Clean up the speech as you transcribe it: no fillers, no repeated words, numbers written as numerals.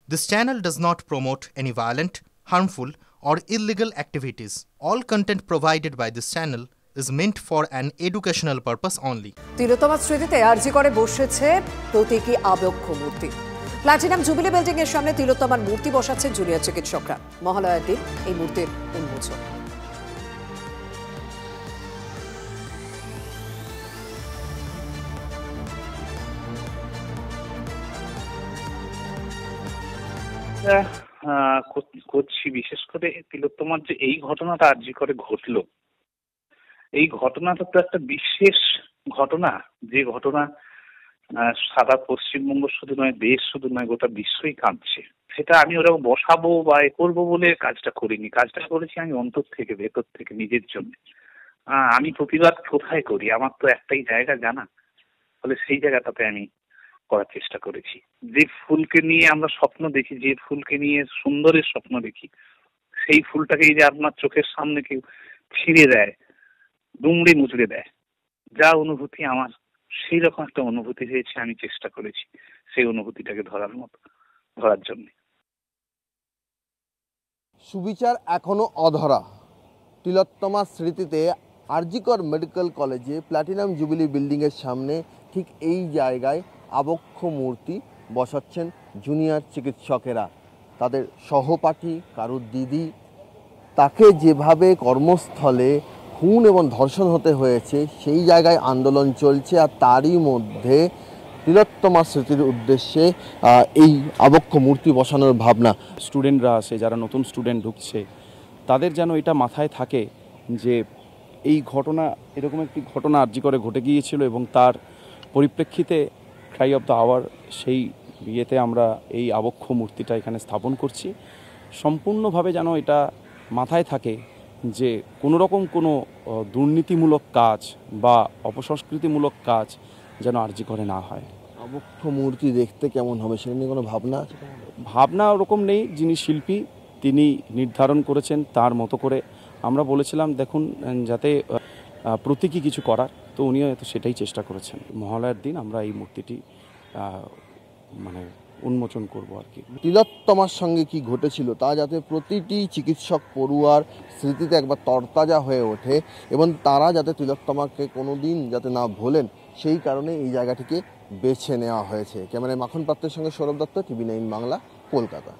This channel does not promote any violent, harmful, or illegal activities. All content provided by this channel is meant for an educational purpose only. তিলোত্তমার স্মৃতিতে আরজি করে বসেছে প্রতীকী আবক্ষ মূর্তি। Platinum jubilee building এর সামনে তিলোত্তমার মূর্তি বসাচ্ছেন জুনিয়র চিকিৎসকরা। মহালয়ার দিন এই মূর্তির উন্মোচন। করছি বিশেষ করে তিলোত্তমার যে এই ঘটনাটা আরজি করে ঘটলো, এই ঘটনাটা তো একটা বিশেষ ঘটনা, যে ঘটনা সারা পশ্চিমবঙ্গ শুধু নয়, দেশ শুধু নয়, গোটা বিশ্বই কাঁদছে। সেটা আমি ওরকম বসাবো বা এ করবো বলে কাজটা করিনি, কাজটা করেছি আমি অন্তর থেকে, ভেতর থেকে, নিজের জন্য। আমি প্রতিবাদ কোথায় করি, আমার তো একটাই জায়গা জানা, ফলে সেই জায়গাটাতে আমি করার চেষ্টা করেছি। যে ফুলকে নিয়ে আমরা স্বপ্ন দেখি, যে ফুলকে নিয়ে সুন্দরের স্বপ্ন দেখি, সেই ফুলটাকে যে আপনার চোখের সামনে কেউ ছিঁড়ে দেয়, দুমড়ে মুচড়ে দেয়, যা অনুভূতি আমার, সেই রকম একটা অনুভূতি হয়েছে। আমি চেষ্টা করেছি সেই অনুভূতিটাকে ধরার জন্য। সুবিচার এখনো অধরা। তিলোত্তমার স্মৃতিতে আরজিকর মেডিকেল কলেজে প্ল্যাটিনাম জুবিলি বিল্ডিংয়ের সামনে ঠিক এই জায়গায় আবক্ষ মূর্তি বসাচ্ছেন জুনিয়র চিকিৎসকেরা। তাদের সহপাঠী কারুর দিদি, তাকে যেভাবে কর্মস্থলে খুন এবং ধর্ষণ হতে হয়েছে, সেই জায়গায় আন্দোলন চলছে। আর তারই মধ্যে তিলোত্তমার স্মৃতির উদ্দেশ্যে এই আবক্ষ মূর্তি বসানোর ভাবনা। স্টুডেন্টরা আসে, যারা নতুন স্টুডেন্ট ঢুকছে, তাদের যেন এটা মাথায় থাকে যে এই ঘটনা, এরকম একটি ঘটনা আরজি করে ঘটে গিয়েছিল এবং তার পরিপ্রেক্ষিতে ক্রাই অফ দ্য আওয়ার, সেই বিয়েতে আমরা এই আবক্ষ মূর্তিটা এখানে স্থাপন করছি। সম্পূর্ণভাবে যেন এটা মাথায় থাকে যে কোনোরকম কোনো দুর্নীতিমূলক কাজ বা অপসংস্কৃতিমূলক কাজ যেন আরজি করে না হয়। আবক্ষ মূর্তি দেখতে কেমন হবে সেটা নিয়ে কোনো ভাবনা আছে? ভাবনা ওরকম নেই, যিনি শিল্পী তিনি নির্ধারণ করেছেন তার মতো করে। আমরা বলেছিলাম দেখুন যাতে প্রতীকী কিছু করার, তো উনিও সেটাই চেষ্টা করেছেন। মহালয়ার দিন আমরা এই মূর্তিটি উন্মোচন করব আর কি। তিলোত্তমার সঙ্গে কি ঘটেছিল তা যাতে প্রতিটি চিকিৎসক পড়ুয়ার স্মৃতিতে একবার তরতাজা হয়ে ওঠে এবং তারা যাতে তিলোত্তমাকে কোনো দিন যাতে না ভোলেন, সেই কারণে এই জায়গাটিকে বেছে নেওয়া হয়েছে। ক্যামেরায় মাখন পাত্রের সঙ্গে সৌরভ দত্ত, টিভি 9 বাংলা, কলকাতা।